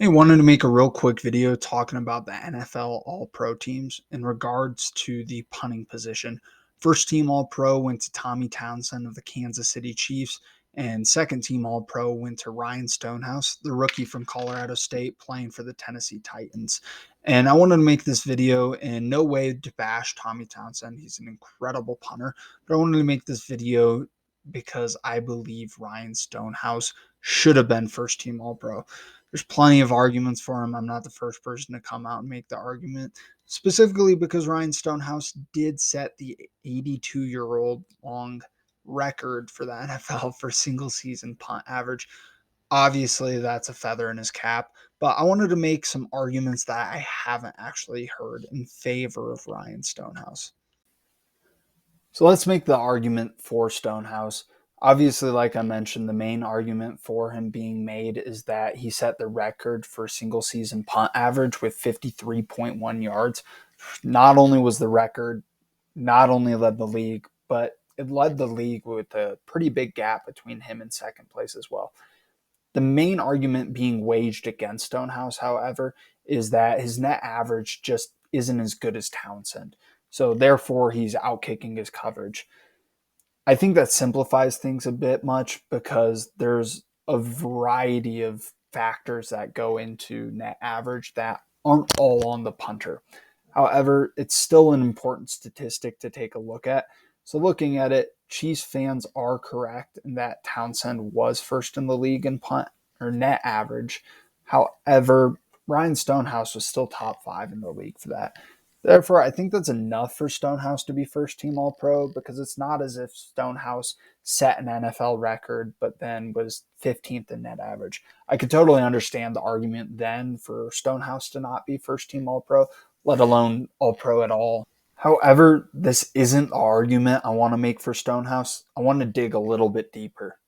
Hey, wanted to make a real quick video talking about the NFL All Pro teams in regards to the punting position. First team All Pro went to Tommy Townsend of the Kansas City Chiefs, and second team All Pro went to Ryan Stonehouse, the rookie from Colorado State playing for the Tennessee Titans. And I wanted to make this video in no way to bash Tommy Townsend. He's an incredible punter, but I wanted to make this video because I believe Ryan Stonehouse should have been first team All Pro. There's plenty of arguments for him. I'm not the first person to come out and make the argument, specifically because Ryan Stonehouse did set the 82-year-old long record for the NFL for single season punt average. Obviously, that's a feather in his cap, but I wanted to make some arguments that I haven't actually heard in favor of Ryan Stonehouse. So let's make the argument for Stonehouse. Obviously, like I mentioned, the main argument for him being made is that he set the record for single season punt average with 53.1 yards. Not only was the record, not only led the league, but it led the league with a pretty big gap between him and second place as well. The main argument being waged against Stonehouse, however, is that his net average just isn't as good as Townsend. So therefore, he's outkicking his coverage. I think that simplifies things a bit much because there's a variety of factors that go into net average that aren't all on the punter. However, it's still an important statistic to take a look at. So looking at it, Chiefs fans are correct in that Townsend was first in the league in punt or net average. However, Ryan Stonehouse was still top 5 in the league for that. Therefore, I think that's enough for Stonehouse to be first team All Pro because it's not as if Stonehouse set an NFL record but then was 15th in net average. I could totally understand the argument then for Stonehouse to not be first team All Pro, let alone All Pro at all. However, this isn't the argument I want to make for Stonehouse. I want to dig a little bit deeper.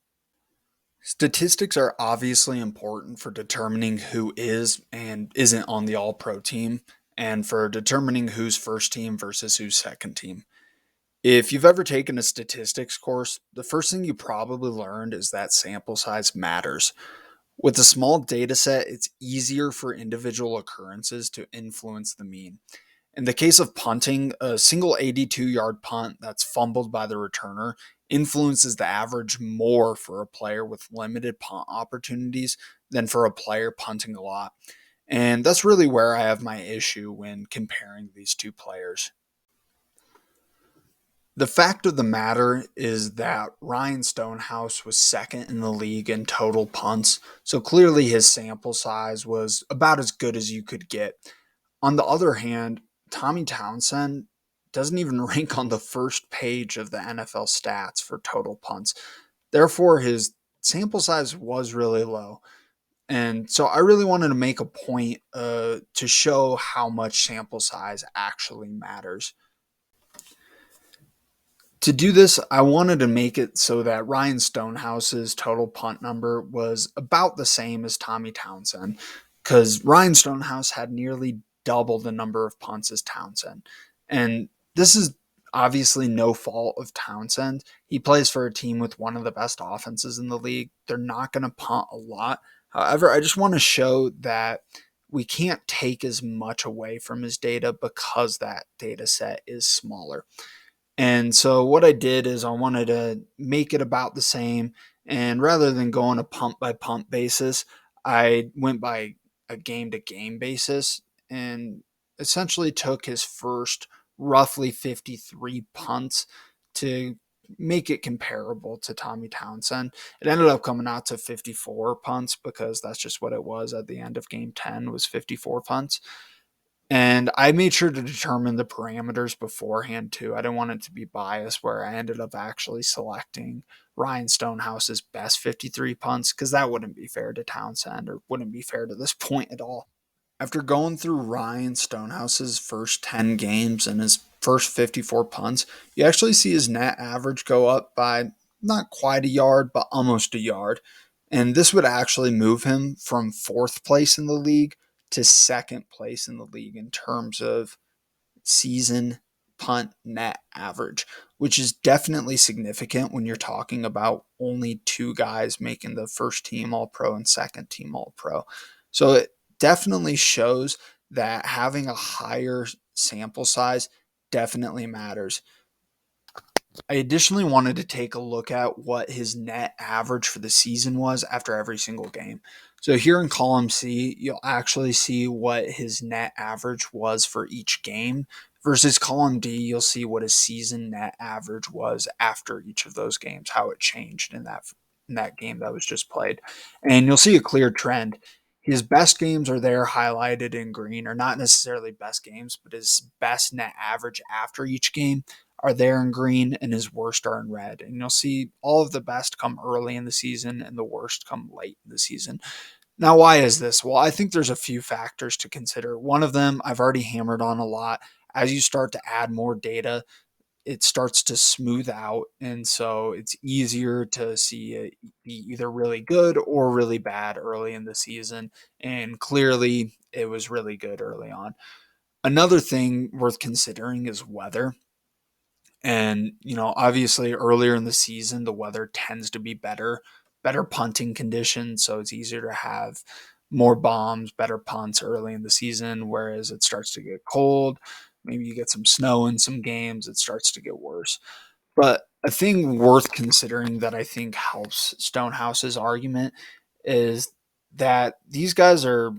Statistics are obviously important for determining who is and isn't on the All Pro team, and for determining who's first team versus who's second team. If you've ever taken a statistics course, the first thing you probably learned is that sample size matters. With a small data set, it's easier for individual occurrences to influence the mean. In the case of punting, a single 82-yard punt that's fumbled by the returner influences the average more for a player with limited punt opportunities than for a player punting a lot. And that's really where I have my issue when comparing these two players. The fact of the matter is that Ryan Stonehouse was second in the league in total punts, so clearly his sample size was about as good as you could get. On the other hand, Tommy Townsend doesn't even rank on the first page of the NFL stats for total punts. Therefore, his sample size was really low. And so I really wanted to make a point to show how much sample size actually matters. To do this, I wanted to make it so that Ryan Stonehouse's total punt number was about the same as Tommy Townsend, because Ryan Stonehouse had nearly double the number of punts as Townsend. And this is obviously no fault of Townsend. He plays for a team with one of the best offenses in the league. They're not going to punt a lot. However, I just want to show that we can't take as much away from his data because that data set is smaller. And so what I did is I wanted to make it about the same. And rather than going a pump by pump basis, I went by a game to game basis and essentially took his first roughly 53 punts to make it comparable to Tommy Townsend. It ended up coming out to 54 punts because that's just what it was at the end of game 10 was 54 punts. And I made sure to determine the parameters beforehand too. I didn't want it to be biased where I ended up actually selecting Ryan Stonehouse's best 53 punts because that wouldn't be fair to Townsend or wouldn't be fair to this point at all. After going through Ryan Stonehouse's first 10 games and his first 54 punts, you actually see his net average go up by not quite a yard, but almost a yard. And this would actually move him from fourth place in the league to second place in the league in terms of season punt net average, which is definitely significant when you're talking about only two guys making the first team All Pro and second team All Pro. So definitely shows that having a higher sample size definitely matters. I additionally wanted to take a look at what his net average for the season was after every single game. So here in column C, you'll actually see what his net average was for each game versus column D, you'll see what his season net average was after each of those games, how it changed in that game that was just played. And you'll see a clear trend. His best games are there highlighted in green, or not necessarily best games, but his best net average after each game are there in green and his worst are in red. And you'll see all of the best come early in the season and the worst come late in the season. Now, why is this? Well, I think there's a few factors to consider. One of them I've already hammered on a lot. As you start to add more data, it starts to smooth out. And so it's easier to see it be either really good or really bad early in the season. And clearly, it was really good early on. Another thing worth considering is weather. And, obviously earlier in the season, the weather tends to be better punting conditions. So it's easier to have more bombs, better punts early in the season. Whereas it starts to get cold, maybe you get some snow in some games, it starts to get worse. But a thing worth considering that I think helps Stonehouse's argument is that these guys are,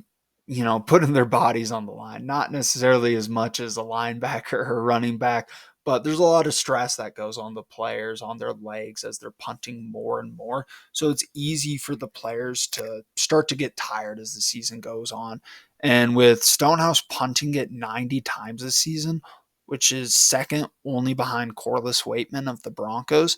putting their bodies on the line, not necessarily as much as a linebacker or running back, but there's a lot of stress that goes on the players, on their legs as they're punting more and more. So it's easy for the players to start to get tired as the season goes on. And with Stonehouse punting it 90 times this season, which is second only behind Corliss Waitman of the Broncos,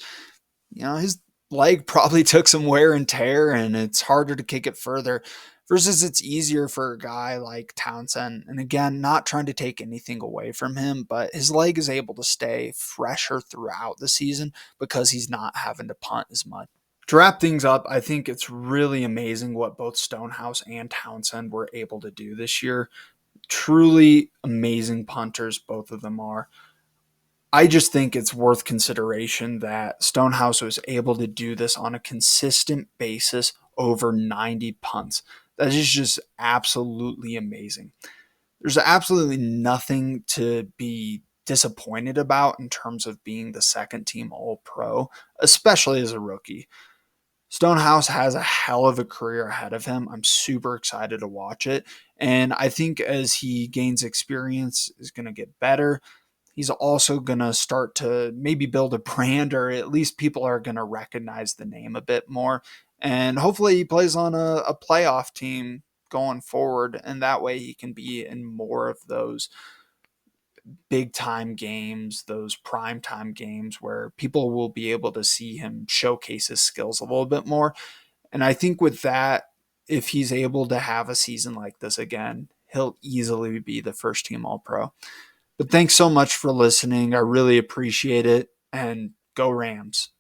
his leg probably took some wear and tear, and it's harder to kick it further. Versus it's easier for a guy like Townsend. And again, not trying to take anything away from him, but his leg is able to stay fresher throughout the season because he's not having to punt as much. To wrap things up, I think it's really amazing what both Stonehouse and Townsend were able to do this year. Truly amazing punters, both of them are. I just think it's worth consideration that Stonehouse was able to do this on a consistent basis over 90 punts. That is just absolutely amazing. There's absolutely nothing to be disappointed about in terms of being the second team All Pro, especially as a rookie. Stonehouse has a hell of a career ahead of him. I'm super excited to watch it. And I think as he gains experience, is going to get better. He's also going to start to maybe build a brand, or at least people are going to recognize the name a bit more. And hopefully he plays on a playoff team going forward. And that way he can be in more of those big time games, those prime time games where people will be able to see him showcase his skills a little bit more. And I think with that, if he's able to have a season like this again, he'll easily be the first team All Pro. But thanks so much for listening. I really appreciate it. And go Rams.